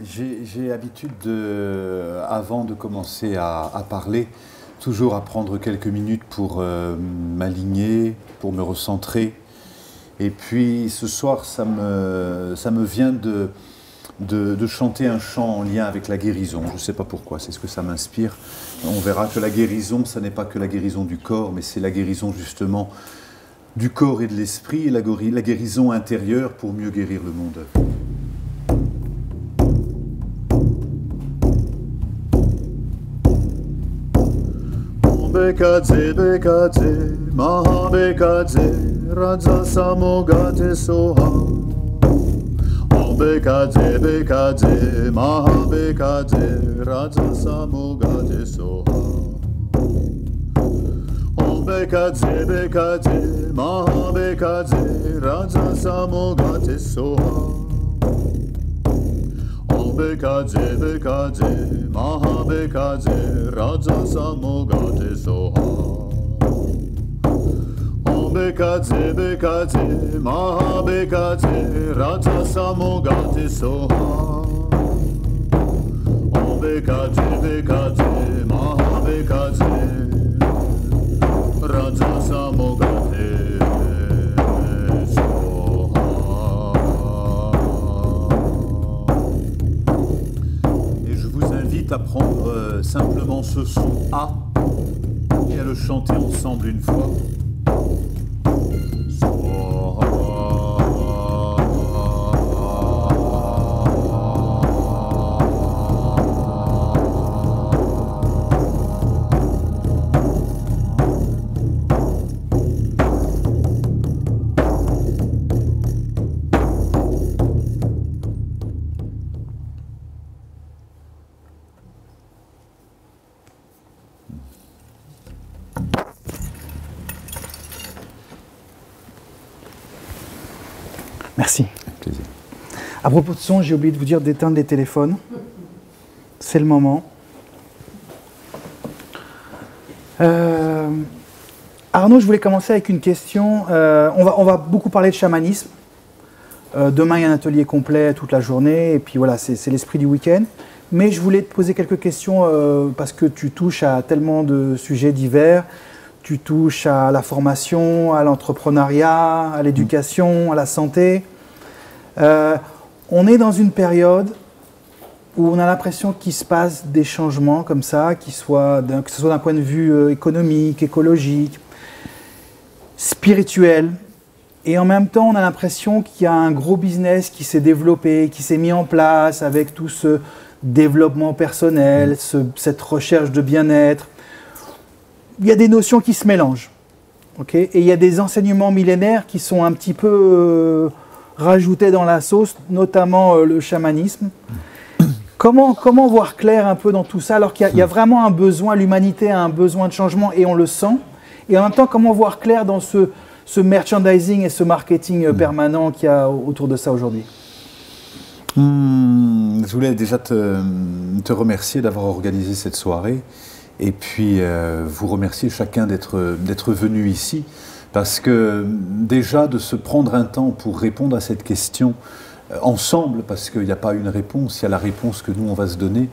J'ai l'habitude, avant de commencer à parler, toujours à prendre quelques minutes pour m'aligner, pour me recentrer. Et puis ce soir, ça me vient de chanter un chant en lien avec la guérison. Je ne sais pas pourquoi, c'est ce que ça m'inspire. On verra que la guérison, ça n'est pas que la guérison du corps, mais c'est la guérison justement du corps et de l'esprit, et la guérison intérieure pour mieux guérir le monde. Bekadze, bekadze, maha bekadze, raja samogate soha. Om bekadze, bekadze, maha bekadze, raja samogate soha. Om bekadze, bekadze, maha bekadze, raja samogate soha. Bekadze, bekadze, maha bekadze, raja samogate soha. Om bekadze, bekadze, maha bekadze, raja samogate soha. Om bekadze, bekadze, maha bekadze, raja samogate. À prendre simplement ce son A et à le chanter ensemble une fois. Merci. Avec plaisir. À propos de son, j'ai oublié de vous dire d'éteindre les téléphones. C'est le moment. Arnaud, je voulais commencer avec une question. On va beaucoup parler de chamanisme. Demain, il y a un atelier complet toute la journée. Et puis voilà, c'est l'esprit du week-end. Mais je voulais te poser quelques questions parce que tu touches à tellement de sujets divers. Tu touches à la formation, à l'entrepreneuriat, à l'éducation, à la santé. On est dans une période où on a l'impression qu'il se passe des changements comme ça, que ce soit d'un point de vue économique, écologique, spirituel. Et en même temps, on a l'impression qu'il y a un gros business qui s'est développé, qui s'est mis en place avec tout ce développement personnel, cette recherche de bien-être. Il y a des notions qui se mélangent, okay, et il y a des enseignements millénaires qui sont un petit peu rajoutés dans la sauce, notamment le chamanisme. Comment voir clair un peu dans tout ça, alors qu'il y a vraiment un besoin, l'humanité a un besoin de changement et on le sent, et en même temps, comment voir clair dans ce merchandising et ce marketing permanent qu'il y a autour de ça aujourd'hui? Je voulais déjà te remercier d'avoir organisé cette soirée. Et puis vous remercier chacun d'être venu ici, parce que déjà de se prendre un temps pour répondre à cette question ensemble, parce qu'il n'y a pas une réponse, il y a la réponse que nous on va se donner,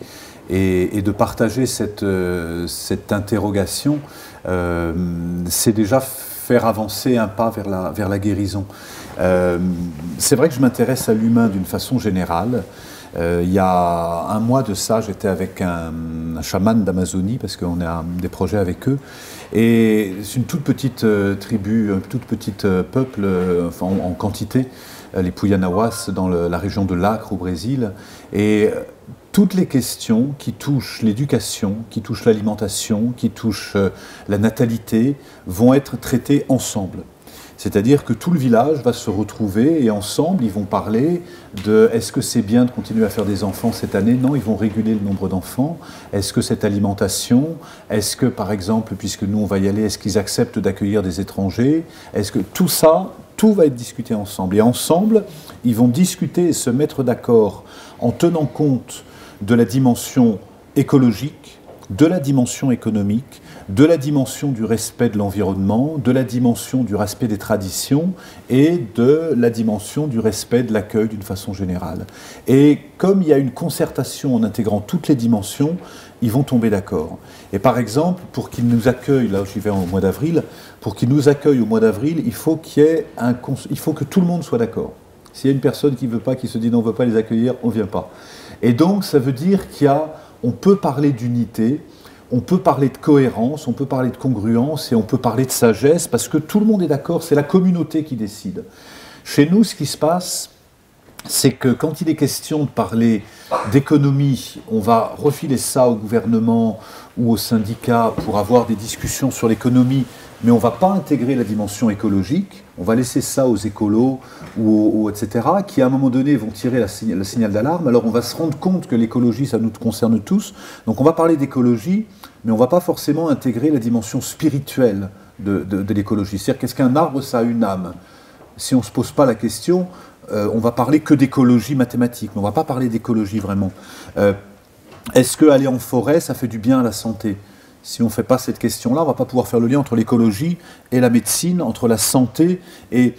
et de partager cette interrogation, c'est déjà faire avancer un pas vers la guérison. C'est vrai que je m'intéresse à l'humain d'une façon générale. Il y a un mois de ça, j'étais avec un chaman d'Amazonie, parce qu'on a des projets avec eux, et c'est une toute petite tribu, un tout petit peuple en quantité, les Puyanawas, dans la région de l'Acre au Brésil, et toutes les questions qui touchent l'éducation, qui touchent l'alimentation, qui touchent la natalité, vont être traitées ensemble. C'est-à-dire que tout le village va se retrouver et ensemble, ils vont parler de est-ce que c'est bien de continuer à faire des enfants cette année? Non, ils vont réguler le nombre d'enfants. Est-ce que cette alimentation, est-ce que par exemple, puisque nous on va y aller, est-ce qu'ils acceptent d'accueillir des étrangers? Est-ce que tout ça, tout va être discuté ensemble. Et ensemble, ils vont discuter et se mettre d'accord en tenant compte de la dimension écologique, de la dimension économique, de la dimension du respect de l'environnement, de la dimension du respect des traditions et de la dimension du respect de l'accueil d'une façon générale. Et comme il y a une concertation en intégrant toutes les dimensions, ils vont tomber d'accord. Et par exemple, pour qu'ils nous accueillent, là j'y vais au mois d'avril, pour qu'ils nous accueillent au mois d'avril, il faut que tout le monde soit d'accord. S'il y a une personne qui ne veut pas, qui se dit non, on ne veut pas les accueillir, on ne vient pas. Et donc ça veut dire on peut parler d'unité, on peut parler de cohérence, on peut parler de congruence et on peut parler de sagesse parce que tout le monde est d'accord, c'est la communauté qui décide. Chez nous, ce qui se passe, c'est que quand il est question de parler d'économie, on va refiler ça au gouvernement ou aux syndicats pour avoir des discussions sur l'économie, mais on ne va pas intégrer la dimension écologique, on va laisser ça aux écolos ou etc., qui à un moment donné vont tirer le signal d'alarme. Alors on va se rendre compte que l'écologie, ça nous concerne tous, donc on va parler d'écologie, mais on ne va pas forcément intégrer la dimension spirituelle de l'écologie. C'est-à-dire qu'est-ce qu'un arbre, ça a une âme? Si on ne se pose pas la question, on va parler que d'écologie mathématique, mais on ne va pas parler d'écologie vraiment. Est-ce qu'aller en forêt, ça fait du bien à la santé? Si on ne fait pas cette question-là, on ne va pas pouvoir faire le lien entre l'écologie et la médecine, entre la santé. Et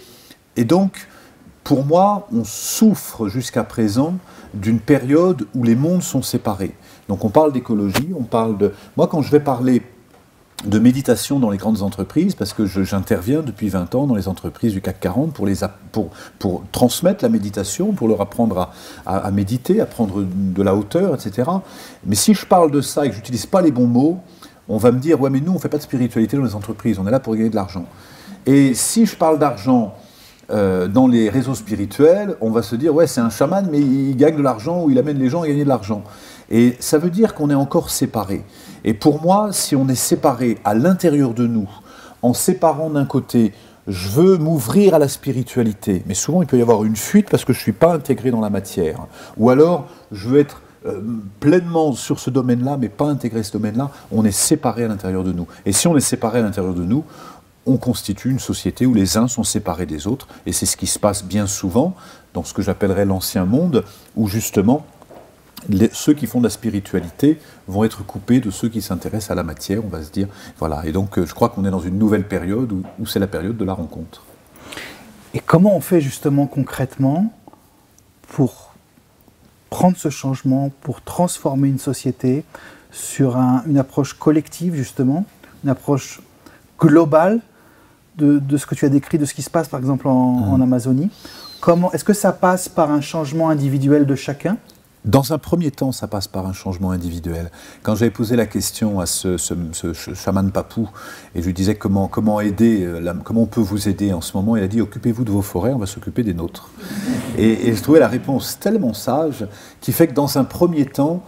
donc, pour moi, on souffre jusqu'à présent d'une période où les mondes sont séparés. Donc on parle d'écologie, on parle de... Moi, quand je vais parler de méditation dans les grandes entreprises, parce que j'interviens depuis 20 ans dans les entreprises du CAC 40 pour transmettre la méditation, pour leur apprendre à méditer, à prendre de la hauteur, etc. Mais si je parle de ça et que je n'utilise pas les bons mots, on va me dire « ouais, mais nous, on ne fait pas de spiritualité dans les entreprises, on est là pour gagner de l'argent ». Et si je parle d'argent dans les réseaux spirituels, on va se dire « ouais, c'est un chaman, mais il gagne de l'argent ou il amène les gens à gagner de l'argent ». Et ça veut dire qu'on est encore séparés. Et pour moi, si on est séparés à l'intérieur de nous, en séparant d'un côté, je veux m'ouvrir à la spiritualité, mais souvent il peut y avoir une fuite parce que je ne suis pas intégré dans la matière. Ou alors, je veux être pleinement sur ce domaine-là, mais pas intégrer ce domaine-là, on est séparés à l'intérieur de nous. Et si on est séparés à l'intérieur de nous, on constitue une société où les uns sont séparés des autres, et c'est ce qui se passe bien souvent dans ce que j'appellerais l'ancien monde, où justement, ceux qui font de la spiritualité vont être coupés de ceux qui s'intéressent à la matière, on va se dire, voilà. Et donc je crois qu'on est dans une nouvelle période où c'est la période de la rencontre. Et comment on fait justement concrètement pour prendre ce changement, pour transformer une société sur une approche collective justement, une approche globale de ce que tu as décrit, de ce qui se passe par exemple en Amazonie? Est-ce que ça passe par un changement individuel de chacun? Dans un premier temps, ça passe par un changement individuel. Quand j'avais posé la question à ce chaman papou, et je lui disais comment aider, comment on peut vous aider en ce moment, il a dit « occupez-vous de vos forêts, on va s'occuper des nôtres ». Et je trouvais la réponse tellement sage, qui fait que dans un premier temps,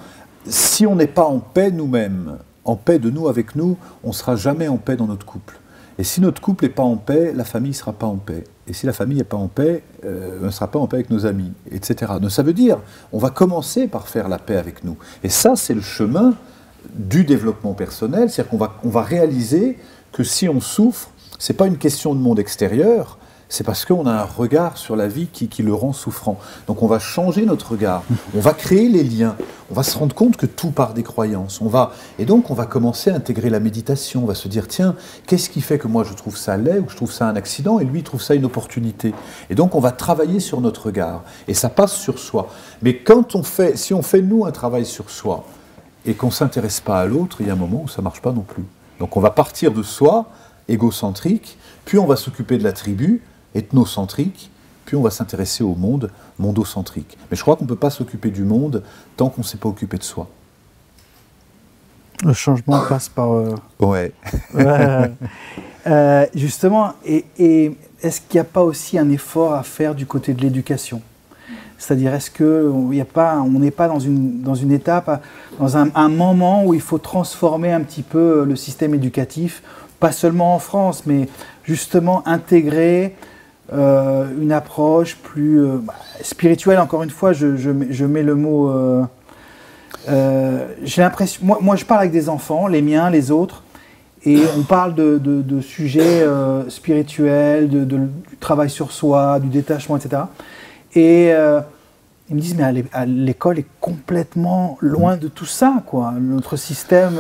si on n'est pas en paix nous-mêmes, en paix de nous avec nous, on ne sera jamais en paix dans notre couple. Et si notre couple n'est pas en paix, la famille ne sera pas en paix. Et si la famille n'est pas en paix, on ne sera pas en paix avec nos amis, etc. Donc ça veut dire, on va commencer par faire la paix avec nous. Et ça, c'est le chemin du développement personnel. C'est-à-dire qu'on va réaliser que si on souffre, ce n'est pas une question de monde extérieur, c'est parce qu'on a un regard sur la vie qui le rend souffrant. Donc on va changer notre regard, on va créer les liens, on va se rendre compte que tout part des croyances. Et donc on va commencer à intégrer la méditation, on va se dire tiens, qu'est-ce qui fait que moi je trouve ça laid ou que je trouve ça un accident et lui il trouve ça une opportunité. Et donc on va travailler sur notre regard et ça passe sur soi. Mais si on fait nous un travail sur soi et qu'on ne s'intéresse pas à l'autre, il y a un moment où ça ne marche pas non plus. Donc on va partir de soi, égocentrique, puis on va s'occuper de la tribu, ethnocentrique, puis on va s'intéresser au monde, mondocentrique. Mais je crois qu'on ne peut pas s'occuper du monde tant qu'on ne s'est pas occupé de soi. Le changement passe par... Ouais. Justement, et est-ce qu'il n'y a pas aussi un effort à faire du côté de l'éducation? C'est-à-dire, est-ce qu'on n'est pas dans une étape, dans un moment où il faut transformer un petit peu le système éducatif, pas seulement en France, mais justement intégrer une approche plus spirituelle, encore une fois, je mets le mot... j'ai l'impression... Moi, je parle avec des enfants, les miens, les autres, et on parle de sujets spirituels, du travail sur soi, du détachement, etc. Et ils me disent, mais l'école est complètement loin de tout ça, quoi. Notre système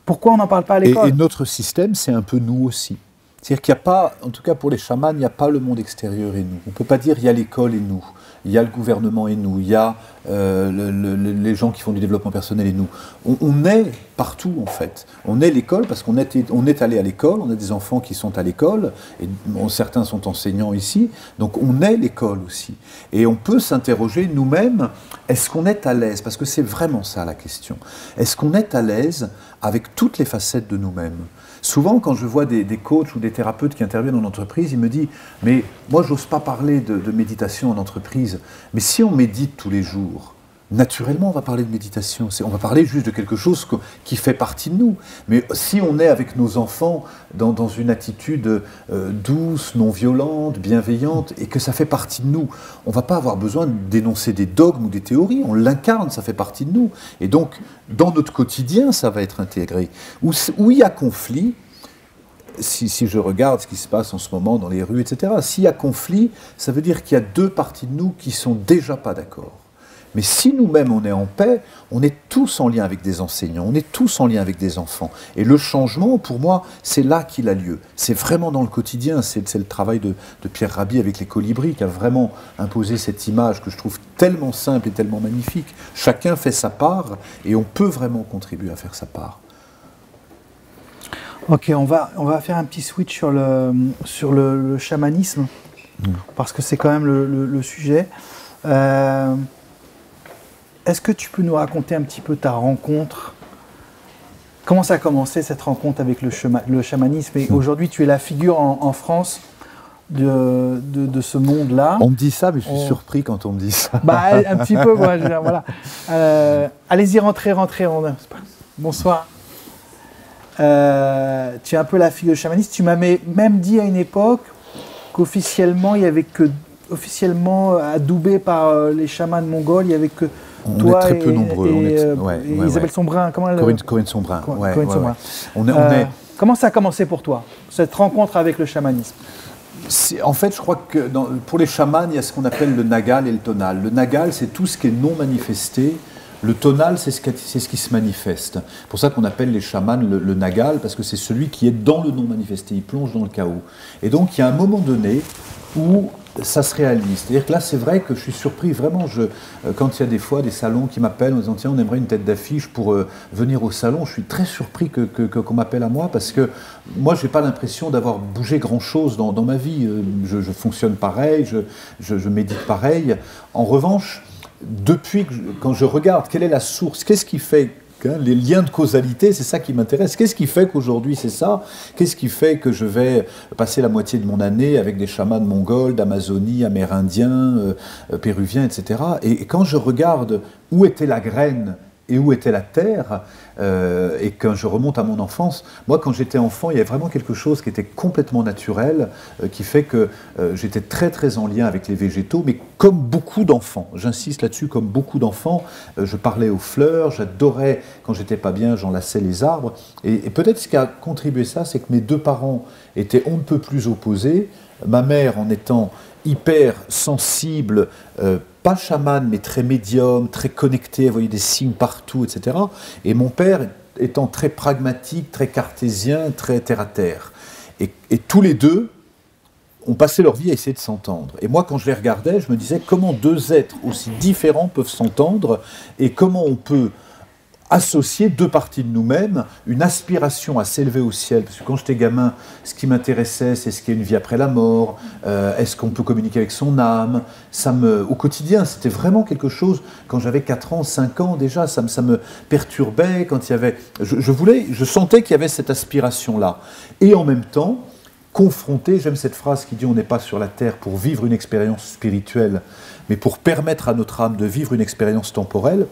Pourquoi on n'en parle pas à Et l'école? notre système, c'est un peu nous aussi. C'est-à-dire qu'il n'y a pas, en tout cas pour les chamans, il n'y a pas le monde extérieur et nous. On ne peut pas dire il y a l'école et nous, il y a le gouvernement et nous, il y a les gens qui font du développement personnel et nous. On est partout en fait. On est l'école parce qu'on est allé à l'école, on a des enfants qui sont à l'école, et bon, certains sont enseignants ici, donc on est l'école aussi. Et on peut s'interroger nous-mêmes, est-ce qu'on est à l'aise? Parce que c'est vraiment ça la question. Est-ce qu'on est à l'aise avec toutes les facettes de nous-mêmes? Souvent, quand je vois des coachs ou des thérapeutes qui interviennent en entreprise, ils me disent « Mais moi, j'ose pas parler de méditation en entreprise. Mais si on médite tous les jours, naturellement, on va parler de méditation. On va parler juste de quelque chose qui fait partie de nous. Mais si on est avec nos enfants dans une attitude douce, non violente, bienveillante, et que ça fait partie de nous, on ne va pas avoir besoin de dénoncer des dogmes ou des théories. On l'incarne, ça fait partie de nous. Et donc, dans notre quotidien, ça va être intégré. Où il y a conflit, si je regarde ce qui se passe en ce moment dans les rues, etc., s'il y a conflit, ça veut dire qu'il y a deux parties de nous qui ne sont déjà pas d'accord. Mais si nous-mêmes on est en paix, on est tous en lien avec des enseignants, on est tous en lien avec des enfants. Et le changement, pour moi, c'est là qu'il a lieu. C'est vraiment dans le quotidien. C'est le travail de Pierre Rabhi avec les colibris qui a vraiment imposé cette image que je trouve tellement simple et tellement magnifique. Chacun fait sa part et on peut vraiment contribuer à faire sa part. Ok, on va faire un petit switch sur le chamanisme, parce que c'est quand même le sujet. Est-ce que tu peux nous raconter un petit peu ta rencontre? Comment ça a commencé cette rencontre avec le chamanisme? Et aujourd'hui, tu es la figure en France de ce monde-là. On me dit ça, mais je suis surpris quand on me dit ça. Bah, un petit peu, quoi. Voilà. Allez-y, rentrez. Bonsoir. Tu es un peu la figure chamaniste. Tu m'avais même dit à une époque qu'officiellement, il n'y avait que, officiellement adoubé par les chamans mongols, il n'y avait que toi est très peu nombreux. Et Isabelle Sombrin. Corinne Sombrin. Sombrin. Comment ça a commencé pour toi, cette rencontre avec le chamanisme? En fait, je crois que pour les chamans, il y a ce qu'on appelle le nagal et le tonal. Le nagal, c'est tout ce qui est non manifesté. Le tonal, c'est ce qui se manifeste. C'est pour ça qu'on appelle les chamans le nagal, parce que c'est celui qui est dans le non manifesté, il plonge dans le chaos. Et donc, il y a un moment donné où ça se réalise. C'est-à-dire que là, c'est vrai que je suis surpris, vraiment, quand il y a des fois des salons qui m'appellent en disant « Tiens, on aimerait une tête d'affiche pour venir au salon », je suis très surpris qu'on m'appelle à moi, parce que moi, je n'ai pas l'impression d'avoir bougé grand-chose dans ma vie. Je fonctionne pareil, je médite pareil. En revanche, quand je regarde quelle est la source, qu'est-ce qui fait les liens de causalité, c'est ça qui m'intéresse. Qu'est-ce qui fait qu'aujourd'hui c'est ça? Qu'est-ce qui fait que je vais passer la moitié de mon année avec des chamans mongols, d'Amazonie, amérindiens, péruviens, etc. Et quand je regarde où était la graine et où était la terre, et quand je remonte à mon enfance, moi quand j'étais enfant, il y avait vraiment quelque chose qui était complètement naturel, qui fait que j'étais très très en lien avec les végétaux, mais comme beaucoup d'enfants, j'insiste là-dessus, comme beaucoup d'enfants, je parlais aux fleurs, j'adorais, quand j'étais pas bien, j'enlaçais les arbres, et peut-être ce qui a contribué à ça, c'est que mes deux parents étaient on ne peut plus opposés, ma mère en étant hyper sensible, pas chaman, mais très médium, très connecté, elle voyait des signes partout, etc. Et mon père étant très pragmatique, très cartésien, très terre-à-terre. Et tous les deux ont passé leur vie à essayer de s'entendre. Et moi, quand je les regardais, je me disais comment deux êtres aussi différents peuvent s'entendre et comment on peut associer deux parties de nous-mêmes, une aspiration à s'élever au ciel, parce que quand j'étais gamin, ce qui m'intéressait, c'est ce qu'il y a une vie après la mort, est-ce qu'on peut communiquer avec son âme, au quotidien, c'était vraiment quelque chose, quand j'avais 4 ans, 5 ans déjà, ça me perturbait, quand il y avait, je sentais qu'il y avait cette aspiration-là, et en même temps, confronté, j'aime cette phrase qui dit on n'est pas sur la terre pour vivre une expérience spirituelle, mais pour permettre à notre âme de vivre une expérience temporelle,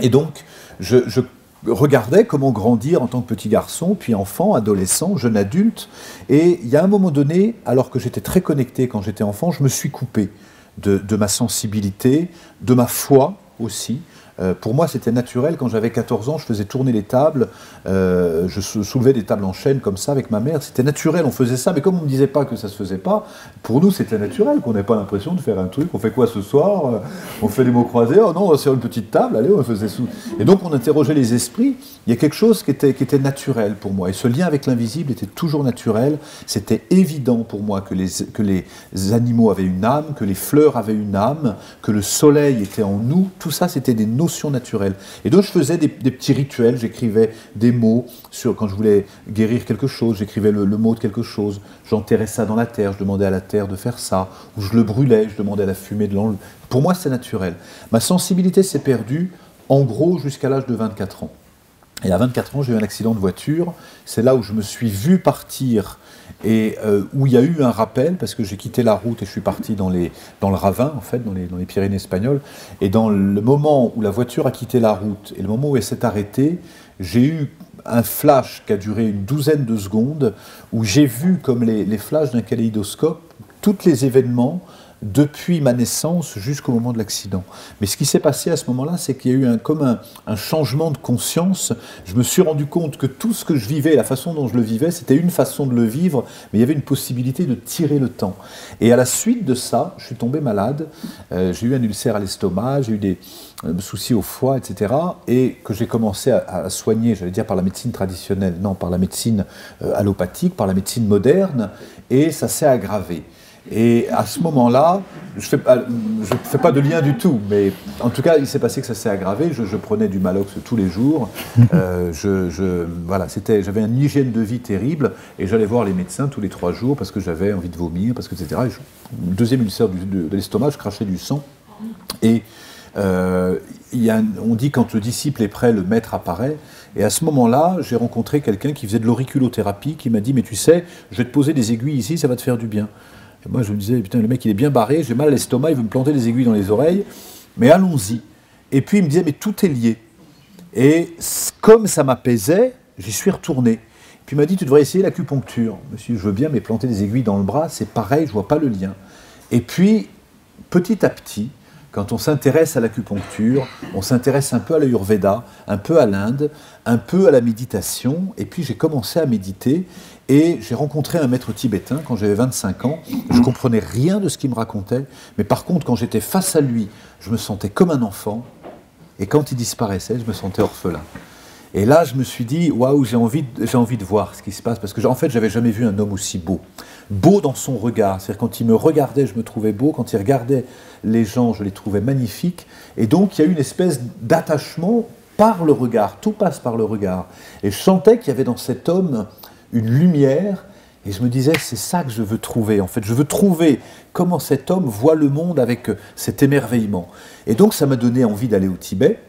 et donc, je regardais comment grandir en tant que petit garçon, puis enfant, adolescent, jeune adulte. Et il y a un moment donné, alors que j'étais très connecté quand j'étais enfant, je me suis coupé de ma sensibilité, de ma foi aussi. Pour moi, c'était naturel. Quand j'avais 14 ans, je faisais tourner les tables. Je soulevais des tables en chaîne comme ça avec ma mère. C'était naturel, on faisait ça. Mais comme on ne me disait pas que ça ne se faisait pas, pour nous, c'était naturel qu'on n'ait pas l'impression de faire un truc. On fait quoi ce soir? On fait des mots croisés. Oh non, on va sur une petite table. Allez, on faisait sous. Et donc, on interrogeait les esprits. Il y a quelque chose qui était naturel pour moi. Et ce lien avec l'invisible était toujours naturel. C'était évident pour moi que les animaux avaient une âme, que les fleurs avaient une âme, que le soleil était en nous. Tout ça, c'était des notions naturelles. Et donc, je faisais des petits rituels. J'écrivais des mots quand je voulais guérir quelque chose. J'écrivais le mot de quelque chose. J'enterrais ça dans la terre. Je demandais à la terre de faire ça. Ou je le brûlais. Je demandais à la fumée de l'enlever. Pour moi, c'est naturel. Ma sensibilité s'est perdue, en gros, jusqu'à l'âge de 24 ans. Et à 24 ans, j'ai eu un accident de voiture. C'est là où je me suis vu partir et où il y a eu un rappel, parce que j'ai quitté la route et je suis parti dans le ravin, en fait, dans les Pyrénées espagnoles. Et dans le moment où la voiture a quitté la route et le moment où elle s'est arrêtée, j'ai eu un flash qui a duré une douzaine de secondes, où j'ai vu, comme les flashs d'un kaléidoscope, tous les événements depuis ma naissance jusqu'au moment de l'accident. Mais ce qui s'est passé à ce moment-là, c'est qu'il y a eu un changement de conscience. Je me suis rendu compte que tout ce que je vivais, la façon dont je le vivais, c'était une façon de le vivre, mais il y avait une possibilité de tirer le temps. Et à la suite de ça, je suis tombé malade, j'ai eu un ulcère à l'estomac, j'ai eu des soucis au foie, etc. Et que j'ai commencé à soigner, j'allais dire par la médecine traditionnelle, non, par la médecine allopathique, par la médecine moderne, et ça s'est aggravé. Et à ce moment-là, je ne fais pas de lien du tout, mais en tout cas, il s'est passé que ça s'est aggravé. Je prenais du Malox tous les jours. Voilà, j'avais une hygiène de vie terrible et j'allais voir les médecins tous les 3 jours parce que j'avais envie de vomir, etc. Deuxième ulcère de l'estomac, je crachais du sang. Et on dit quand le disciple est prêt, le maître apparaît. Et à ce moment-là, j'ai rencontré quelqu'un qui faisait de l'auriculothérapie, qui m'a dit « Mais tu sais, je vais te poser des aiguilles ici, ça va te faire du bien. » Et moi, je me disais, putain, le mec, il est bien barré, j'ai mal à l'estomac, il veut me planter des aiguilles dans les oreilles, mais allons-y. Et puis, il me disait, mais tout est lié. Et comme ça m'apaisait, j'y suis retourné. Puis, il m'a dit, tu devrais essayer l'acupuncture. Monsieur, je veux bien, mais planter des aiguilles dans le bras, c'est pareil, je ne vois pas le lien. Et puis, petit à petit, quand on s'intéresse à l'acupuncture, on s'intéresse un peu à l'Ayurveda, un peu à l'Inde, un peu à la méditation, et puis j'ai commencé à méditer, et j'ai rencontré un maître tibétain quand j'avais 25 ans. Je ne comprenais rien de ce qu'il me racontait, mais par contre, quand j'étais face à lui, je me sentais comme un enfant, et quand il disparaissait, je me sentais orphelin. Et là, je me suis dit, waouh, j'ai envie de voir ce qui se passe, parce que en fait, j'avais jamais vu un homme aussi beau. Beau dans son regard, c'est-à-dire quand il me regardait, je me trouvais beau, quand il regardait les gens, je les trouvais magnifiques, et donc il y a eu une espèce d'attachement par le regard, tout passe par le regard. Et je sentais qu'il y avait dans cet homme une lumière, et je me disais, c'est ça que je veux trouver, en fait, je veux trouver comment cet homme voit le monde avec cet émerveillement. Et donc ça m'a donné envie d'aller au Tibet,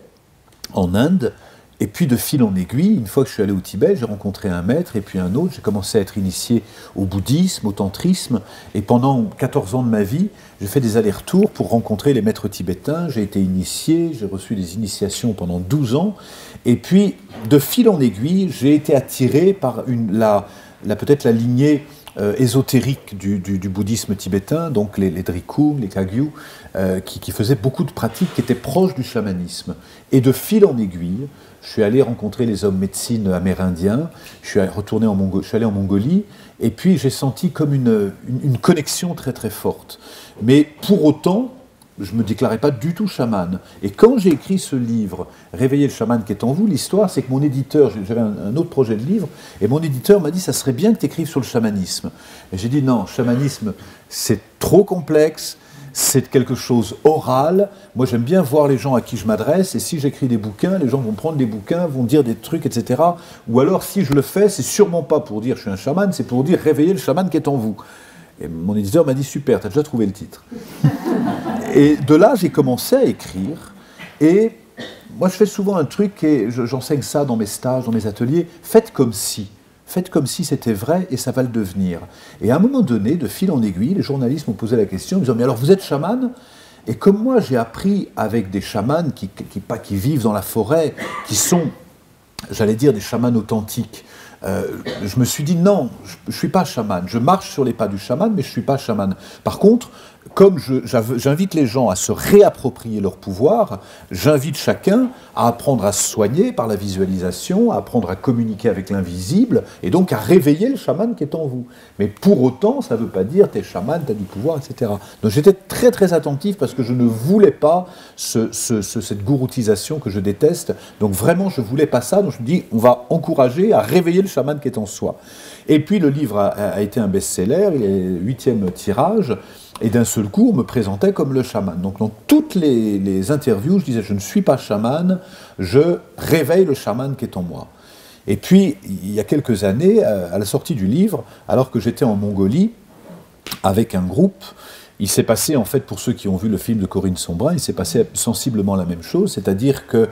en Inde. Et puis de fil en aiguille, une fois que je suis allé au Tibet, j'ai rencontré un maître et puis un autre. J'ai commencé à être initié au bouddhisme, au tantrisme. Et pendant 14 ans de ma vie, j'ai fait des allers-retours pour rencontrer les maîtres tibétains. J'ai été initié, j'ai reçu des initiations pendant 12 ans. Et puis, de fil en aiguille, j'ai été attiré par peut-être la lignée ésotérique du bouddhisme tibétain, donc les Drikung, les Kagyu, qui faisaient beaucoup de pratiques qui étaient proches du chamanisme. Et de fil en aiguille, je suis allé rencontrer les hommes médecine amérindiens, je suis allé en Mongolie, et puis j'ai senti comme une connexion très très forte. Mais pour autant, je ne me déclarais pas du tout chaman. Et quand j'ai écrit ce livre, Réveiller le chaman qui est en vous, l'histoire, c'est que mon éditeur, j'avais un autre projet de livre, et mon éditeur m'a dit, ça serait bien que tu écrives sur le chamanisme. Et j'ai dit, non, chamanisme, c'est trop complexe, c'est quelque chose oral. Moi, j'aime bien voir les gens à qui je m'adresse, et si j'écris des bouquins, les gens vont prendre des bouquins, vont dire des trucs, etc. Ou alors, si je le fais, c'est sûrement pas pour dire je suis un chaman, c'est pour dire réveiller le chaman qui est en vous. Et mon éditeur m'a dit, super, tu as déjà trouvé le titre. Et de là, j'ai commencé à écrire, et moi, je fais souvent un truc, et j'enseigne ça dans mes stages, dans mes ateliers, faites comme si c'était vrai et ça va le devenir. Et à un moment donné, de fil en aiguille, les journalistes m'ont posé la question, en me disant, mais alors vous êtes chaman ? Et comme moi, j'ai appris avec des chamans qui vivent dans la forêt, qui sont, j'allais dire, des chamans authentiques, je me suis dit non, je ne suis pas chaman. Je marche sur les pas du chaman, mais je ne suis pas chaman. Par contre, comme j'invite les gens à se réapproprier leur pouvoir, j'invite chacun à apprendre à se soigner par la visualisation, à apprendre à communiquer avec l'invisible, et donc à réveiller le chaman qui est en vous. Mais pour autant, ça ne veut pas dire t'es chaman, t'as du pouvoir, etc. Donc j'étais très très attentif parce que je ne voulais pas cette gouroutisation que je déteste. Donc vraiment, je ne voulais pas ça. Donc je me dis, on va encourager à réveiller le chaman qui est en soi. Et puis le livre a été un best-seller, il est 8e tirage. Et d'un seul coup, on me présentait comme le chaman. Donc dans toutes les interviews, je disais, je ne suis pas chaman, je réveille le chaman qui est en moi. Et puis, il y a quelques années, à la sortie du livre, alors que j'étais en Mongolie, avec un groupe, il s'est passé, en fait, pour ceux qui ont vu le film de Corinne Sombrin, il s'est passé sensiblement la même chose, c'est-à-dire que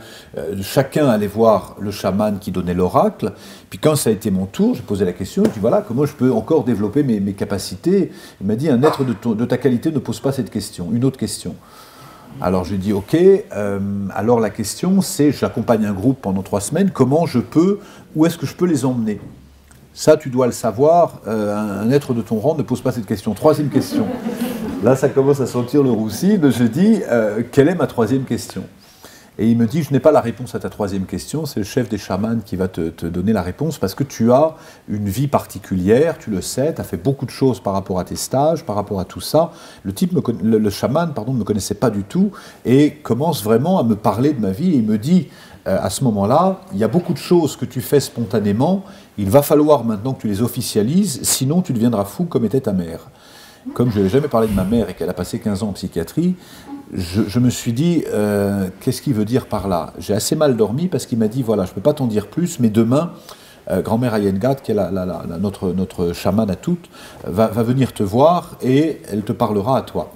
chacun allait voir le chaman qui donnait l'oracle, puis quand ça a été mon tour, j'ai posé la question, je dis voilà, comment je peux encore développer mes capacités? Il m'a dit, un être de ta qualité ne pose pas cette question, une autre question. Alors j'ai dit ok, alors la question c'est, j'accompagne un groupe pendant 3 semaines, où est-ce que je peux les emmener? Ça, tu dois le savoir, un être de ton rang ne pose pas cette question. 3e question. Là, ça commence à sentir le roussi. Je dis, quelle est ma 3e question? Et il me dit, je n'ai pas la réponse à ta 3e question, c'est le chef des chamans qui va te donner la réponse, parce que tu as une vie particulière, tu le sais, tu as fait beaucoup de choses par rapport à tes stages, par rapport à tout ça. Le chaman, ne me connaissait pas du tout, et commence vraiment à me parler de ma vie, et il me dit, à ce moment-là, il y a beaucoup de choses que tu fais spontanément, il va falloir maintenant que tu les officialises, sinon tu deviendras fou comme était ta mère. Comme je n'avais jamais parlé de ma mère et qu'elle a passé 15 ans en psychiatrie, je me suis dit, qu'est-ce qu'il veut dire par là? J'ai assez mal dormi parce qu'il m'a dit, voilà, je ne peux pas t'en dire plus, mais demain, grand-mère Ayengat, qui est notre chamane à toutes, va venir te voir et elle te parlera à toi.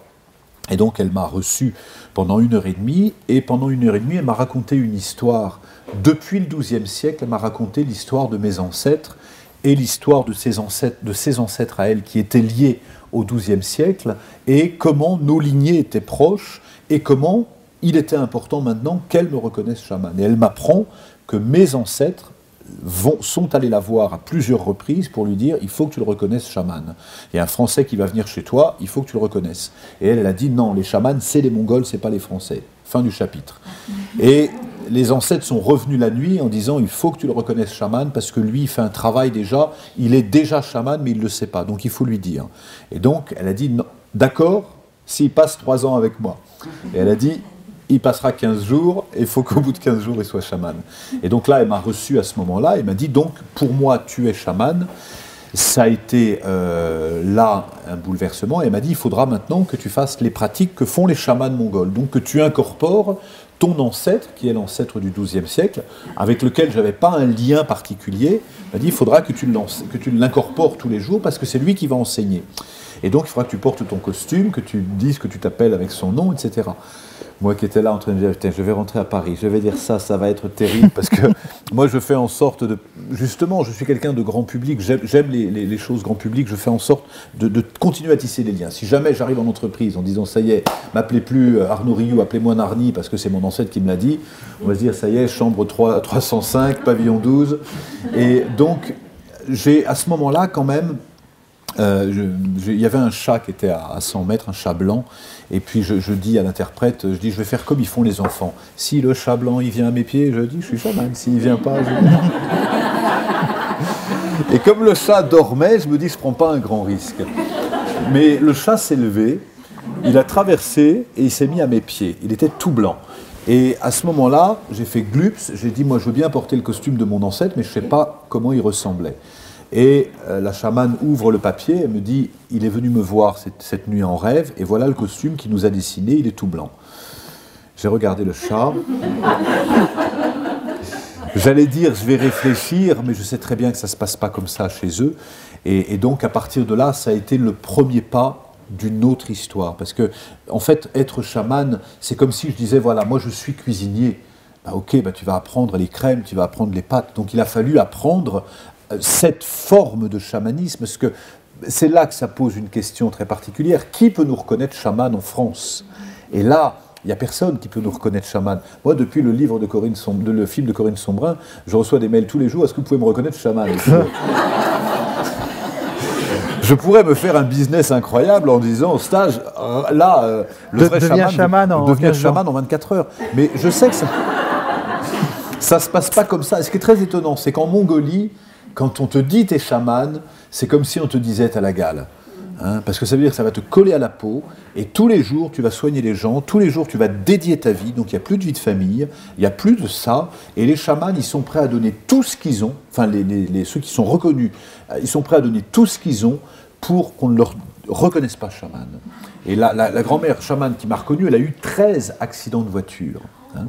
Et donc elle m'a reçu pendant 1h30, et pendant 1h30, elle m'a raconté une histoire. Depuis le XIIe siècle, elle m'a raconté l'histoire de mes ancêtres, et l'histoire de ses ancêtres à elle, qui étaient liés au XIIe siècle, et comment nos lignées étaient proches, et comment il était important maintenant qu'elle me reconnaisse chamane. Et elle m'apprend que mes ancêtres sont allés la voir à plusieurs reprises pour lui dire « il faut que tu le reconnaisses chaman. Il y a un Français qui va venir chez toi, il faut que tu le reconnaisses. » Et elle a dit « non, les chamans, c'est les Mongols, c'est pas les Français. » Fin du chapitre. Et les ancêtres sont revenus la nuit en disant « il faut que tu le reconnaisses chaman parce que lui, il fait un travail déjà, il est déjà chaman, mais il ne le sait pas, donc il faut lui dire. » Et donc, elle a dit « d'accord, s'il passe 3 ans avec moi. » Et elle a dit « il passera 15 jours, et il faut qu'au bout de 15 jours, il soit chaman. » Et donc là, elle m'a reçu à ce moment-là, elle m'a dit, donc, pour moi, tu es chaman. Ça a été là un bouleversement, et elle m'a dit, il faudra maintenant que tu fasses les pratiques que font les chamans mongols, donc que tu incorpores ton ancêtre, qui est l'ancêtre du XIIe siècle, avec lequel je n'avais pas un lien particulier. Elle m'a dit, il faudra que tu l'incorpores tous les jours, parce que c'est lui qui va enseigner. Et donc, il faudra que tu portes ton costume, que tu dises que tu t'appelles avec son nom, etc. Moi qui étais là en train de dire, putain, je vais rentrer à Paris, je vais dire ça va être terrible, parce que moi je fais en sorte de... Justement, je suis quelqu'un de grand public, j'aime les choses grand public, je fais en sorte de continuer à tisser les liens. Si jamais j'arrive en entreprise en disant, ça y est, m'appelez plus Arnaud Rioux, appelez-moi Narni, parce que c'est mon ancêtre qui me l'a dit, on va se dire, ça y est, chambre 305, pavillon 12. Et donc, j'ai à ce moment-là quand même... il y avait un chat qui était à 100 mètres, un chat blanc, et puis je dis à l'interprète, je dis, je vais faire comme ils font les enfants. Si le chat blanc, il vient à mes pieds, je dis, je suis chaman. S'il ne vient pas, je... Et comme le chat dormait, je me dis, je ne prends pas un grand risque. Mais le chat s'est levé, il a traversé, et il s'est mis à mes pieds. Il était tout blanc. Et à ce moment-là, j'ai fait glups, j'ai dit, moi je veux bien porter le costume de mon ancêtre, mais je ne sais pas comment il ressemblait. Et la chamane ouvre le papier, elle me dit, il est venu me voir cette nuit en rêve, et voilà le costume qu'il nous a dessiné, il est tout blanc. J'ai regardé le chat. J'allais dire, je vais réfléchir, mais je sais très bien que ça ne se passe pas comme ça chez eux. Et donc, à partir de là, ça a été le premier pas d'une autre histoire. Parce que, en fait, être chaman, c'est comme si je disais, voilà, moi je suis cuisinier. Bah, ok, bah, tu vas apprendre les crèmes, tu vas apprendre les pâtes. Donc, il a fallu apprendre cette forme de chamanisme, parce que c'est là que ça pose une question très particulière. Qui peut nous reconnaître chaman en France? Et là, Il n'y a personne qui peut nous reconnaître chaman. Moi, depuis le livre de le film de Corinne Sombrin, je reçois des mails tous les jours. Est-ce que vous pouvez me reconnaître chaman? Je pourrais me faire un business incroyable en disant au stage, le vrai chaman devient chaman en 24 heures. Mais je sais que ça ne se passe pas comme ça. Et ce qui est très étonnant, c'est qu'en Mongolie, quand on te dit t'es chaman, c'est comme si on te disait t'as la gale. Hein, parce que ça veut dire que ça va te coller à la peau, et tous les jours tu vas soigner les gens, tous les jours tu vas dédier ta vie, donc il n'y a plus de vie de famille, il n'y a plus de ça, et les chamans ils sont prêts à donner tout ce qu'ils ont, enfin ceux qui sont reconnus, ils sont prêts à donner tout ce qu'ils ont pour qu'on ne leur reconnaisse pas chaman. Et la grand-mère chamane qui m'a reconnu, elle a eu 13 accidents de voiture. Hein.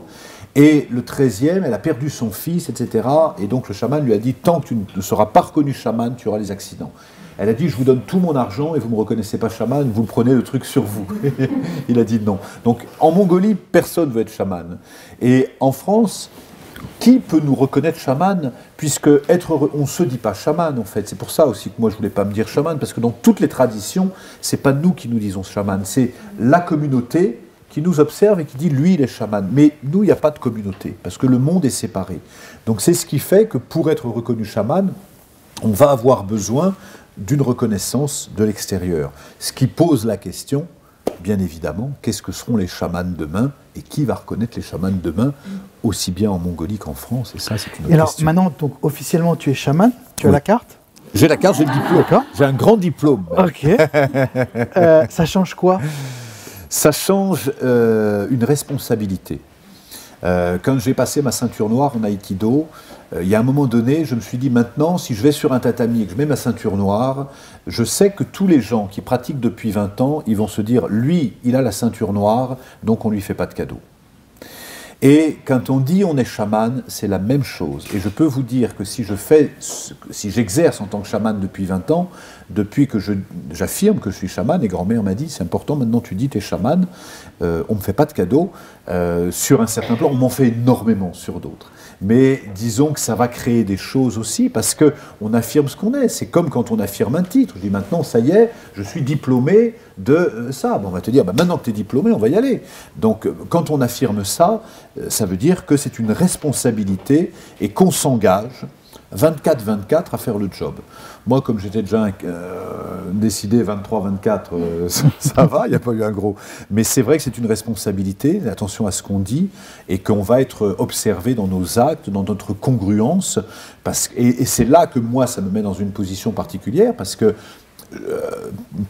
Et le 13e, elle a perdu son fils, etc. Et donc le chaman lui a dit, tant que tu ne seras pas reconnu chaman, tu auras les accidents. Elle a dit, je vous donne tout mon argent et vous ne me reconnaissez pas chaman, vous prenez le truc sur vous. Il a dit non. Donc en Mongolie, personne ne veut être chaman. Et en France, qui peut nous reconnaître chaman, puisque on ne se dit pas chaman en fait. C'est pour ça aussi que moi je ne voulais pas me dire chaman, parce que dans toutes les traditions, ce n'est pas nous qui nous disons chaman, c'est la communauté qui nous observe et qui dit lui il est chaman. Mais nous, il n'y a pas de communauté, parce que le monde est séparé. Donc c'est ce qui fait que pour être reconnu chaman, on va avoir besoin d'une reconnaissance de l'extérieur. Ce qui pose la question, bien évidemment, qu'est-ce que seront les chamans demain et qui va reconnaître les chamans demain, aussi bien en Mongolie qu'en France, et ça c'est une autre alors, question. Maintenant, donc, officiellement tu es chaman, tu as la carte? J'ai la carte, j'ai le diplôme. D'accord. J'ai un grand diplôme. Ok. Ça change quoi? Ça change une responsabilité. Quand j'ai passé ma ceinture noire en Aïkido, il y a un moment donné, je me suis dit maintenant, si je vais sur un tatami et que je mets ma ceinture noire, je sais que tous les gens qui pratiquent depuis 20 ans, ils vont se dire, lui, il a la ceinture noire, donc on ne lui fait pas de cadeau. Et quand on dit on est chaman, c'est la même chose. Et je peux vous dire que si j'exerce en tant que chaman depuis 20 ans, depuis que j'affirme que je suis chaman, et grand-mère m'a dit, c'est important, maintenant tu dis tu es chaman, on ne me fait pas de cadeaux. Sur un certain plan, on m'en fait énormément sur d'autres. Mais disons que ça va créer des choses aussi, parce qu'on affirme ce qu'on est. C'est comme quand on affirme un titre. Je dis maintenant, ça y est, je suis diplômé de ça. Bon, on va te dire, maintenant que tu es diplômé, on va y aller. Donc, quand on affirme ça, ça veut dire que c'est une responsabilité et qu'on s'engage 24-24 à faire le job. Moi, comme j'étais déjà décidé 23-24, ça va, il n'y a pas eu un gros. Mais c'est vrai que c'est une responsabilité, attention à ce qu'on dit, et qu'on va être observé dans nos actes, dans notre congruence. Et c'est là que moi, ça me met dans une position particulière, parce que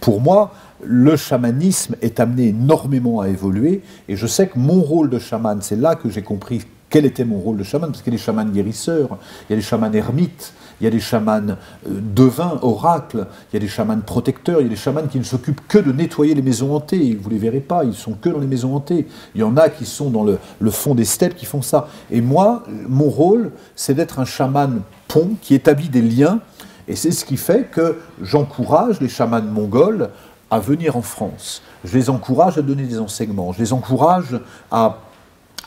pour moi, le chamanisme est amené énormément à évoluer, et je sais que mon rôle de chaman, c'est là que j'ai compris quel était mon rôle de chaman, parce qu'il y a des chamans guérisseurs, il y a des chamans ermites, il y a des chamans devins, oracles, il y a des chamans protecteurs, il y a des chamans qui ne s'occupent que de nettoyer les maisons hantées, vous ne les verrez pas, ils sont que dans les maisons hantées. Il y en a qui sont dans le fond des steppes qui font ça. Et moi, mon rôle, c'est d'être un chaman pont qui établit des liens, et c'est ce qui fait que j'encourage les chamans mongols à venir en France. Je les encourage à donner des enseignements, je les encourage à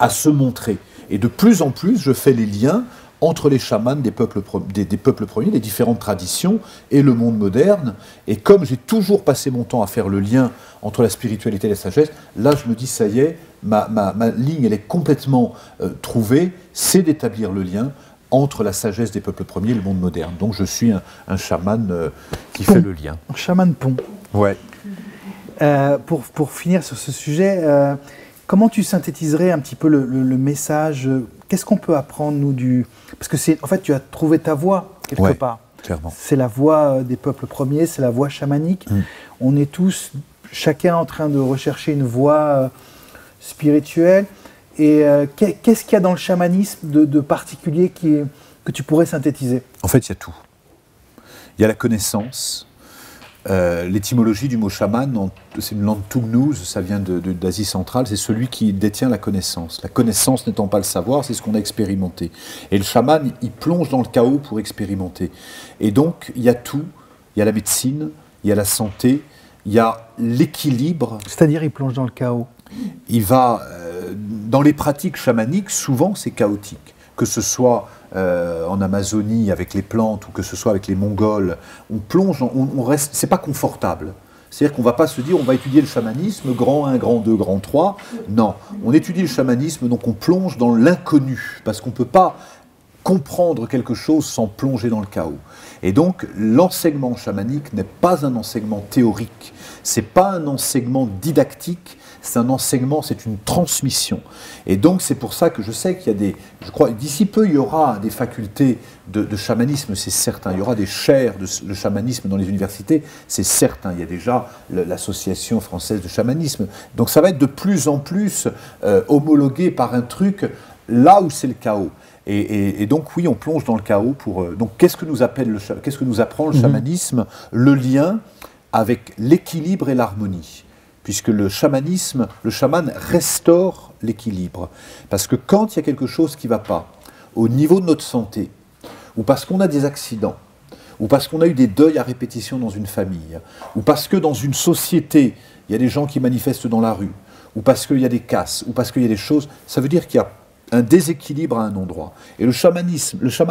se montrer. Et de plus en plus, je fais les liens entre les chamans des peuples premiers, des différentes traditions, et le monde moderne. Et comme j'ai toujours passé mon temps à faire le lien entre la spiritualité et la sagesse, là je me dis, ça y est, ma ligne elle est complètement trouvée, c'est d'établir le lien entre la sagesse des peuples premiers et le monde moderne. Donc je suis un chaman qui fait le lien. Un chaman pont. Ouais. Pour finir sur ce sujet, comment tu synthétiserais un petit peu le message? Qu'est-ce qu'on peut apprendre, nous, Parce que en fait, tu as trouvé ta voie, quelque part. Clairement. C'est la voie des peuples premiers, c'est la voie chamanique. On est tous, chacun en train de rechercher une voie spirituelle. Et qu'est-ce qu'il y a dans le chamanisme de particulier que tu pourrais synthétiser? En fait, il y a tout. Il y a la connaissance. L'étymologie du mot chaman, c'est une langue tougnouse, ça vient d'Asie centrale, c'est celui qui détient la connaissance. La connaissance n'étant pas le savoir, c'est ce qu'on a expérimenté. Et le chaman, il plonge dans le chaos pour expérimenter. Et donc, il y a tout. Il y a la médecine, il y a la santé, il y a l'équilibre. C'est-à-dire, il plonge dans le chaos. Il va... dans les pratiques chamaniques, souvent, c'est chaotique. Que ce soit en Amazonie avec les plantes ou que ce soit avec les Mongols, on plonge, on reste, c'est pas confortable. C'est-à-dire qu'on ne va pas se dire on va étudier le chamanisme, grand 1, grand 2, grand 3. Non, on étudie le chamanisme, donc on plonge dans l'inconnu, parce qu'on ne peut pas comprendre quelque chose sans plonger dans le chaos. Et donc, l'enseignement chamanique n'est pas un enseignement théorique, c'est pas un enseignement didactique, c'est un enseignement, c'est une transmission. Et donc, c'est pour ça que je sais qu'il y a des... Je crois, d'ici peu, il y aura des facultés de chamanisme, c'est certain. Il y aura des chaires de chamanisme dans les universités, c'est certain. Il y a déjà l'Association française de chamanisme. Donc, ça va être de plus en plus homologué par un truc là où c'est le chaos. Et donc, oui, on plonge dans le chaos pour... donc, qu'est-ce que nous apprend le chamanisme? Le lien avec l'équilibre et l'harmonie. Puisque le chamanisme, le chaman restaure l'équilibre. Parce que quand il y a quelque chose qui ne va pas, au niveau de notre santé, ou parce qu'on a des accidents, ou parce qu'on a eu des deuils à répétition dans une famille, ou parce que dans une société, il y a des gens qui manifestent dans la rue, ou parce qu'il y a des casses, ou parce qu'il y a des choses, ça veut dire qu'il y a un déséquilibre à un endroit. Et le chaman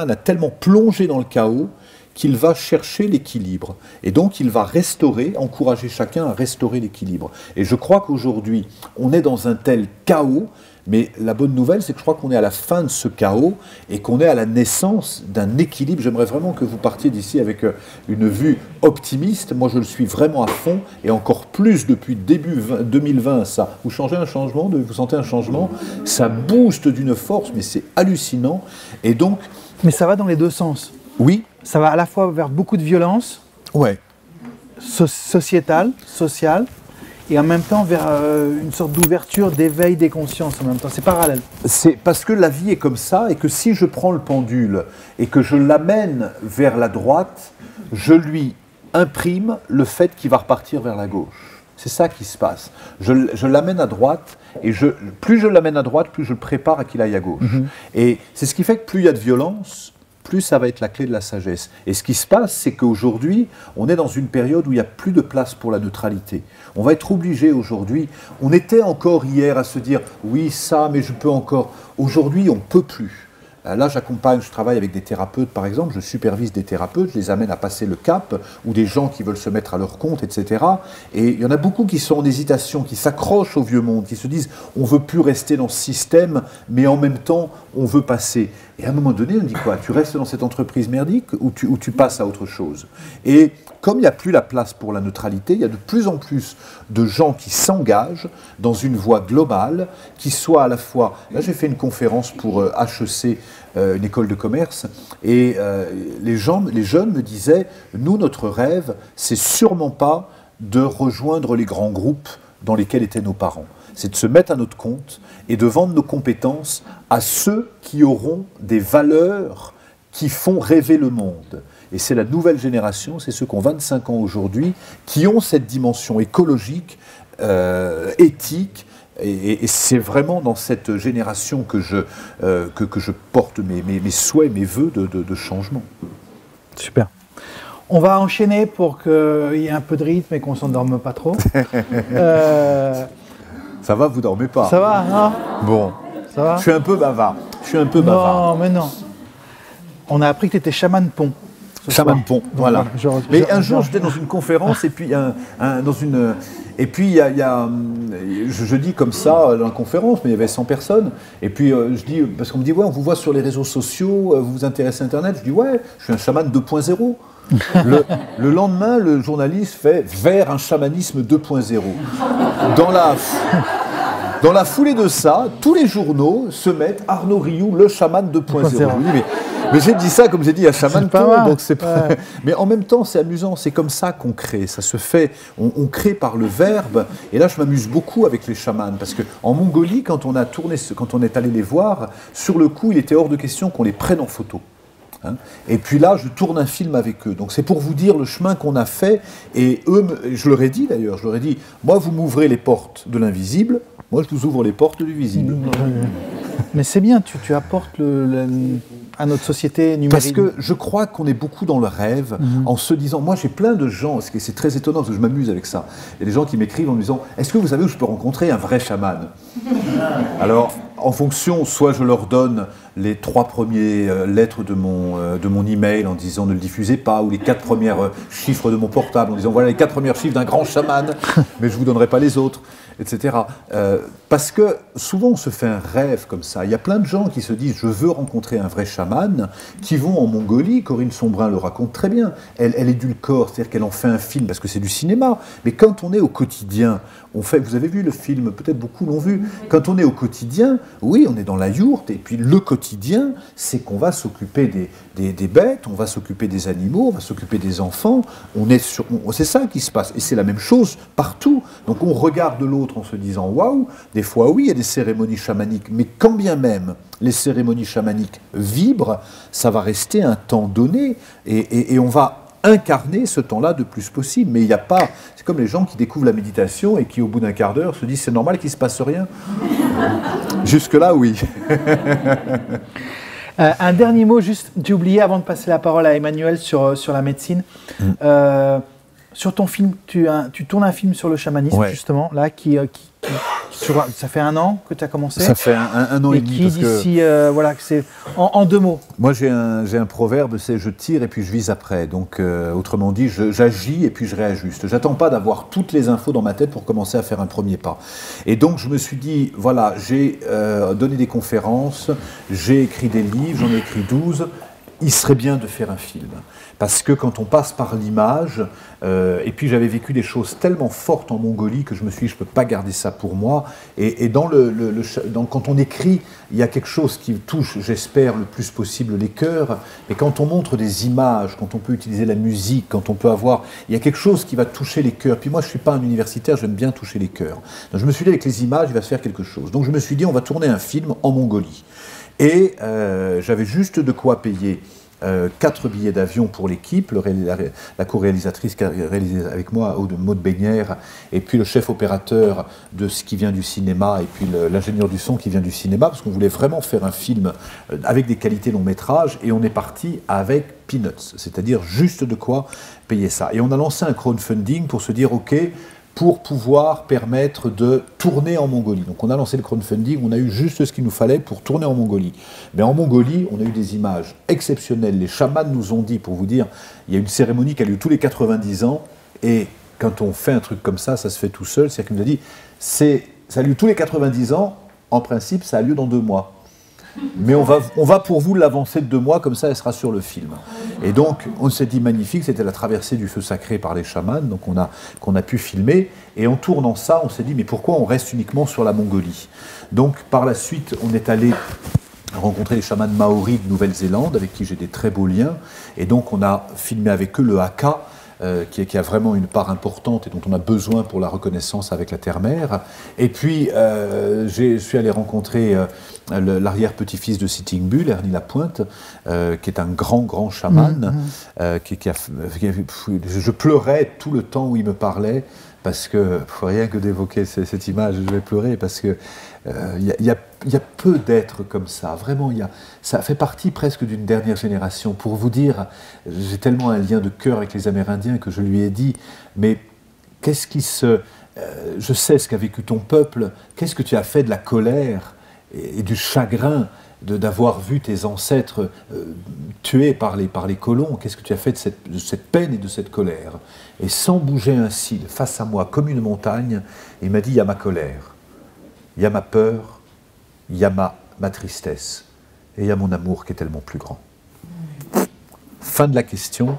a tellement plongé dans le chaos qu'il va chercher l'équilibre. Et donc, il va restaurer, encourager chacun à restaurer l'équilibre. Et je crois qu'aujourd'hui, on est dans un tel chaos, mais la bonne nouvelle, c'est que je crois qu'on est à la fin de ce chaos et qu'on est à la naissance d'un équilibre. J'aimerais vraiment que vous partiez d'ici avec une vue optimiste. Moi, je le suis vraiment à fond, et encore plus depuis début 2020. Ça, vous sentez un changement, ça booste d'une force, mais c'est hallucinant. Et donc... Mais ça va dans les deux sens. Oui. Ça va à la fois vers beaucoup de violence, ouais, sociétale, et en même temps vers une sorte d'ouverture, d'éveil des consciences en même temps. C'est parallèle. C'est parce que la vie est comme ça, et que si je prends le pendule et que je l'amène vers la droite, je lui imprime le fait qu'il va repartir vers la gauche. C'est ça qui se passe. Je l'amène à droite, et plus je l'amène à droite, plus je le prépare à qu'il aille à gauche. Et c'est ce qui fait que plus il y a de violence, plus ça va être la clé de la sagesse. Et ce qui se passe, c'est qu'aujourd'hui, on est dans une période où il n'y a plus de place pour la neutralité. On va être obligé aujourd'hui, on était encore hier à se dire « oui, ça, mais je peux encore ». Aujourd'hui, on ne peut plus. Là, je travaille avec des thérapeutes, par exemple, je supervise des thérapeutes, je les amène à passer le cap, ou des gens qui veulent se mettre à leur compte, etc. Et il y en a beaucoup qui sont en hésitation, qui s'accrochent au vieux monde, qui se disent « on ne veut plus rester dans ce système, mais en même temps, on veut passer ». Et à un moment donné, on dit quoi? Tu restes dans cette entreprise merdique ou tu passes à autre chose? Et comme il n'y a plus la place pour la neutralité, il y a de plus en plus de gens qui s'engagent dans une voie globale, qui soit à la fois... Là, j'ai fait une conférence pour HEC, une école de commerce, et les jeunes me disaient, nous, notre rêve, c'est sûrement pas de rejoindre les grands groupes dans lesquels étaient nos parents. C'est de se mettre à notre compte et de vendre nos compétences à ceux qui auront des valeurs qui font rêver le monde. Et c'est la nouvelle génération, c'est ceux qui ont 25 ans aujourd'hui, qui ont cette dimension écologique, éthique, et c'est vraiment dans cette génération que je porte mes souhaits, mes vœux de changement. Super. On va enchaîner pour qu'il y ait un peu de rythme et qu'on ne s'endorme pas trop. Ça va, vous dormez pas? Ça va, hein? Bon. Ça va? Je suis un peu bavard. Non, mais non. On a appris que tu étais chaman pont. Chaman pont, voilà. Mais un jour, j'étais dans une conférence, et puis je dis comme ça dans la conférence, mais il y avait 100 personnes, et puis je dis, parce qu'on me dit, ouais, on vous voit sur les réseaux sociaux, vous vous intéressez à Internet, je dis, ouais, je suis un chaman 2.0. Le lendemain, le journaliste fait vers un chamanisme 2.0. Dans la foulée de ça, tous les journaux se mettent Arnaud Rioux, le chaman 2.0. Mais j'ai dit ça comme j'ai dit à chaman pont, donc c'est pas... Ouais. Mais en même temps, c'est amusant, c'est comme ça qu'on crée. Ça se fait, on crée par le verbe. Et là, je m'amuse beaucoup avec les chamans, parce qu'en Mongolie, quand on est allé les voir, sur le coup, il était hors de question qu'on les prenne en photo. Hein, et puis là, je tourne un film avec eux. Donc c'est pour vous dire le chemin qu'on a fait. Et eux, je leur ai dit d'ailleurs, moi vous m'ouvrez les portes de l'invisible, moi je vous ouvre les portes du visible. Mais c'est bien, tu apportes à notre société numérique. Parce que je crois qu'on est beaucoup dans le rêve, en se disant, moi j'ai plein de gens, c'est très étonnant parce que je m'amuse avec ça. Il y a des gens qui m'écrivent en me disant, est-ce que vous savez où je peux rencontrer un vrai chaman? Alors, en fonction, soit je leur donne les 3 premières lettres de mon email en disant ne le diffusez pas, ou les 4 premières chiffres de mon portable en disant voilà les 4 premiers chiffres d'un grand chaman, mais je ne vous donnerai pas les autres, etc. Parce que souvent on se fait un rêve comme ça. Il y a plein de gens qui se disent je veux rencontrer un vrai chaman, qui vont en Mongolie. Corinne Sombrin le raconte très bien. Elle édulcore, c'est-à-dire qu'elle en fait un film parce que c'est du cinéma. Mais quand on est au quotidien, vous avez vu le film, peut-être beaucoup l'ont vu. Quand on est au quotidien, oui, on est dans la yourte, et puis le quotidien, c'est qu'on va s'occuper des bêtes, on va s'occuper des animaux, on va s'occuper des enfants. C'est ça qui se passe. Et c'est la même chose partout. Donc on regarde l'autre en se disant waouh. Des fois, oui, il y a des cérémonies chamaniques, mais quand bien même les cérémonies chamaniques vibrent, ça va rester un temps donné, et on va incarner ce temps-là le plus possible. Mais il n'y a pas... C'est comme les gens qui découvrent la méditation et qui, au bout d'un quart d'heure, se disent c'est normal qu'il ne se passe rien. Jusque-là, oui. Un dernier mot, juste, j'ai oublié avant de passer la parole à Emmanuel sur la médecine. Sur ton film, tu tournes un film sur le chamanisme, justement, là, ça fait 1 an que tu as commencé. Ça fait un an et demi. Et qui d'ici, voilà, c'est en 2 mots. Moi, j'ai un proverbe, c'est je tire et puis je vise après. Donc, autrement dit, j'agis et puis je réajuste. J'attends pas d'avoir toutes les infos dans ma tête pour commencer à faire un premier pas. Et donc, je me suis dit, voilà, j'ai donné des conférences, j'ai écrit des livres, j'en ai écrit 12. Il serait bien de faire un film. Parce que quand on passe par l'image, et puis j'avais vécu des choses tellement fortes en Mongolie que je me suis dit, je ne peux pas garder ça pour moi. Et quand on écrit, il y a quelque chose qui touche, j'espère, le plus possible les cœurs. Et quand on montre des images, quand on peut utiliser la musique, quand on peut avoir... Il y a quelque chose qui va toucher les cœurs. Puis moi, je ne suis pas un universitaire, j'aime bien toucher les cœurs. Donc je me suis dit, avec les images, il va se faire quelque chose. Donc je me suis dit, on va tourner un film en Mongolie. Et j'avais juste de quoi payer 4 billets d'avion pour l'équipe, la co-réalisatrice qui a réalisé avec moi, Maud Beignière, et puis le chef opérateur de ce qui vient du cinéma, et puis l'ingénieur du son qui vient du cinéma, parce qu'on voulait vraiment faire un film avec des qualités long métrage, et on est parti avec peanuts, c'est-à-dire juste de quoi payer ça. Et on a lancé un crowdfunding pour se dire, ok, pour pouvoir permettre de tourner en Mongolie. Donc on a lancé le crowdfunding, on a eu juste ce qu'il nous fallait pour tourner en Mongolie. Mais en Mongolie, on a eu des images exceptionnelles. Les chamans nous ont dit, pour vous dire, il y a une cérémonie qui a lieu tous les 90 ans, et quand on fait un truc comme ça se fait tout seul. C'est-à-dire qu'il nous a dit, ça a lieu tous les 90 ans, en principe, ça a lieu dans 2 mois. Mais on va pour vous l'avancer de 2 mois, comme ça elle sera sur le film. Et donc on s'est dit magnifique, c'était la traversée du feu sacré par les chamans, donc qu'on a pu filmer. Et en tournant ça, on s'est dit mais pourquoi on reste uniquement sur la Mongolie? Donc par la suite, on est allé rencontrer les chamans maoris de Nouvelle-Zélande, avec qui j'ai des très beaux liens. Et donc on a filmé avec eux le haka, qui a vraiment une part importante et dont on a besoin pour la reconnaissance avec la terre-mère. Et puis, je suis allé rencontrer l'arrière-petit-fils de Sitting Bull, Ernie Lapointe, qui est un grand chaman. Je pleurais tout le temps où il me parlait, parce que, rien que d'évoquer cette image, je vais pleurer, parce que il y a peu d'êtres comme ça. Vraiment, ça fait partie presque d'une dernière génération. Pour vous dire, j'ai tellement un lien de cœur avec les Amérindiens que je lui ai dit, mais qu'est-ce qui je sais ce qu'a vécu ton peuple, qu'est-ce que tu as fait de la colère et du chagrin d'avoir vu tes ancêtres tués par les colons, qu'est-ce que tu as fait de cette peine et de cette colère? Et sans bouger un cil, face à moi, comme une montagne, il m'a dit, il y a ma colère, il y a ma peur, il y a ma tristesse, et il y a mon amour qui est tellement plus grand. Fin de la question.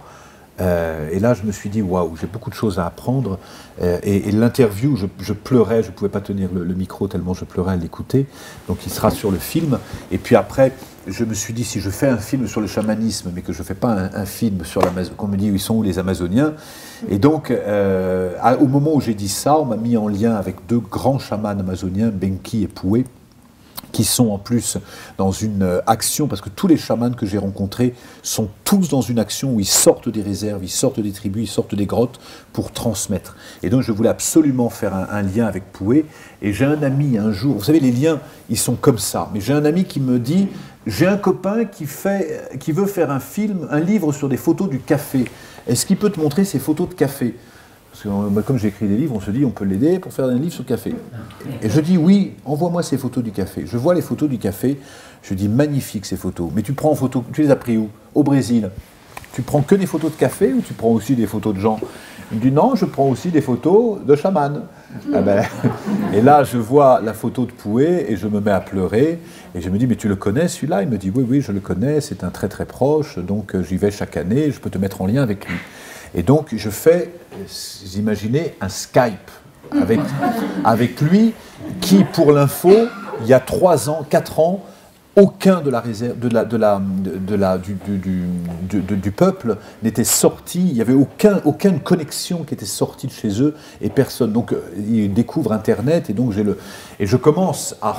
Et là, je me suis dit, waouh, j'ai beaucoup de choses à apprendre. Et l'interview, je pleurais, je ne pouvais pas tenir le micro tellement je pleurais à l'écouter. Donc, il sera sur le film. Et puis après, je me suis dit, si je fais un film sur le chamanisme, mais que je ne fais pas un film sur l'Amazonie, qu'on me dit, ils sont où les Amazoniens? Et donc, au moment où j'ai dit ça, on m'a mis en lien avec 2 grands chamans amazoniens, Benki et Poué, qui sont en plus dans une action, parce que tous les chamans que j'ai rencontrés sont tous dans une action où ils sortent des réserves, ils sortent des tribus, ils sortent des grottes pour transmettre. Et donc je voulais absolument faire un lien avec Poué, et j'ai un ami un jour, vous savez les liens, ils sont comme ça, mais j'ai un ami qui me dit, j'ai un copain qui veut faire un livre sur des photos du café, est-ce qu'il peut te montrer ses photos de café? Parce que comme j'écris des livres, on se dit on peut l'aider pour faire un livre sur le café. Et je dis oui, envoie-moi ces photos du café. Je vois les photos du café, je dis magnifique ces photos. Mais tu prends en photo, tu les as pris où? Au Brésil. Tu prends que des photos de café ou tu prends aussi des photos de gens? Il me dit non, je prends aussi des photos de chaman. Ah ben, et là, je vois la photo de Pouet et je me mets à pleurer. Et je me dis, mais tu le connais celui-là? Il me dit, oui, oui, je le connais, c'est un très très proche, donc j'y vais chaque année, je peux te mettre en lien avec lui. Et donc, je fais, vous imaginez, un Skype avec lui, qui, pour l'info, il y a 3 ans, 4 ans, aucun de la réserve, du peuple n'était sorti, il n'y avait aucune connexion qui était sortie de chez eux, et personne. Donc, ils découvrent Internet, et donc je commence à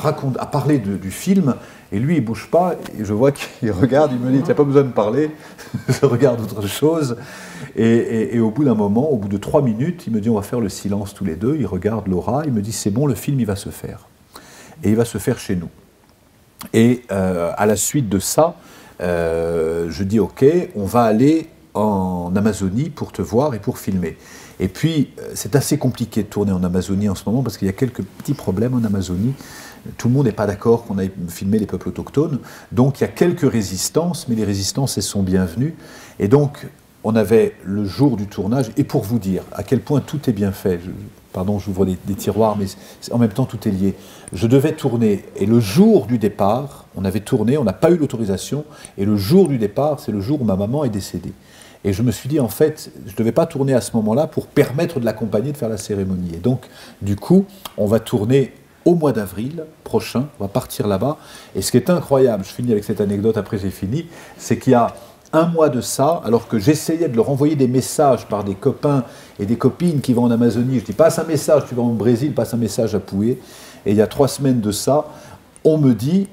parler du film, et lui, il ne bouge pas, et je vois qu'il regarde, il me dit, tu n'as pas besoin de parler, je regarde autre chose. Et au bout d'un moment, au bout de 3 minutes, il me dit, on va faire le silence tous les deux, il regarde Laura, il me dit, c'est bon, le film, il va se faire. Et il va se faire chez nous. Et à la suite de ça, je dis, ok, on va aller en Amazonie pour te voir et pour filmer. Et puis, c'est assez compliqué de tourner en Amazonie en ce moment, parce qu'il y a quelques petits problèmes en Amazonie. Tout le monde n'est pas d'accord qu'on aille filmer les peuples autochtones. Donc, il y a quelques résistances, mais les résistances, elles sont bienvenues. Et donc, on avait le jour du tournage, et pour vous dire à quel point tout est bien fait, pardon, j'ouvre des tiroirs, mais en même temps, tout est lié. Je devais tourner, et le jour du départ, on avait tourné, on n'a pas eu l'autorisation, et le jour du départ, c'est le jour où ma maman est décédée. Et je me suis dit, en fait, je ne devais pas tourner à ce moment-là pour permettre de l'accompagner, de faire la cérémonie. Et donc, du coup, on va tourner au mois d'avril prochain, on va partir là-bas. Et ce qui est incroyable, je finis avec cette anecdote, après j'ai fini, c'est qu'il y a 1 mois de ça, alors que j'essayais de leur envoyer des messages par des copains et des copines qui vont en Amazonie, je dis, passe un message, tu vas au Brésil, passe un message à Pouet. Et il y a 3 semaines de ça, on me dit,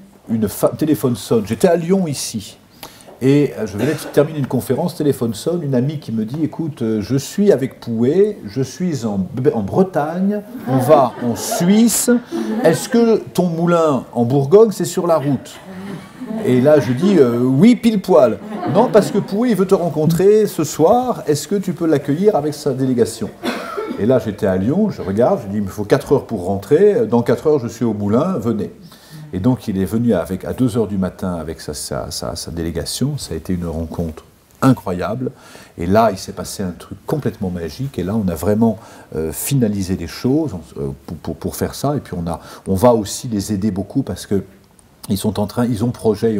téléphone sonne, j'étais à Lyon ici, et je venais de terminer une conférence, téléphone sonne, une amie qui me dit, écoute, je suis avec Pouet, je suis en Bretagne, on va en Suisse, est-ce que ton moulin en Bourgogne, c'est sur la route? Et là, je dis, oui, pile poil. Non, parce que Pouet, il veut te rencontrer ce soir, est-ce que tu peux l'accueillir avec sa délégation? Et là, j'étais à Lyon, je regarde, je dis, il me faut 4 heures pour rentrer, dans 4 heures, je suis au moulin, venez. Et donc, il est venu à 2 heures du matin avec sa délégation, ça a été une rencontre incroyable, et là, il s'est passé un truc complètement magique, et là, on a vraiment finalisé les choses pour faire ça, et puis on va aussi les aider beaucoup, parce que ils ont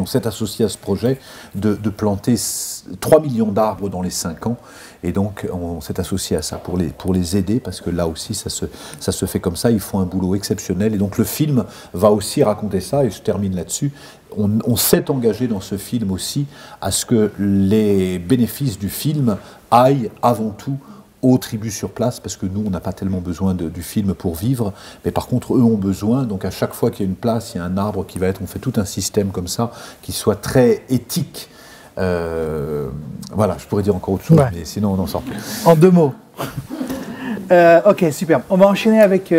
s'est associé à ce projet de planter 3 millions d'arbres dans les 5 ans. Et donc, on s'est associé à ça pour les aider, parce que là aussi, ça se fait comme ça. Ils font un boulot exceptionnel. Et donc, le film va aussi raconter ça, et je termine là-dessus. On s'est engagé dans ce film aussi à ce que les bénéfices du film aillent avant tout aux tribus sur place, parce que nous, on n'a pas tellement besoin du film pour vivre, mais par contre, eux ont besoin, donc à chaque fois qu'il y a une place, il y a un arbre qui va être, on fait tout un système comme ça, qui soit très éthique. Voilà, je pourrais dire encore autre chose, mais sinon on n'en sort plus. En 2 mots. Ok, super. On va enchaîner avec,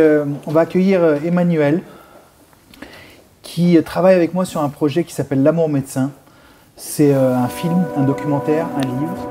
on va accueillir Emmanuel, qui travaille avec moi sur un projet qui s'appelle L'amour médecin. C'est un film, un documentaire, un livre,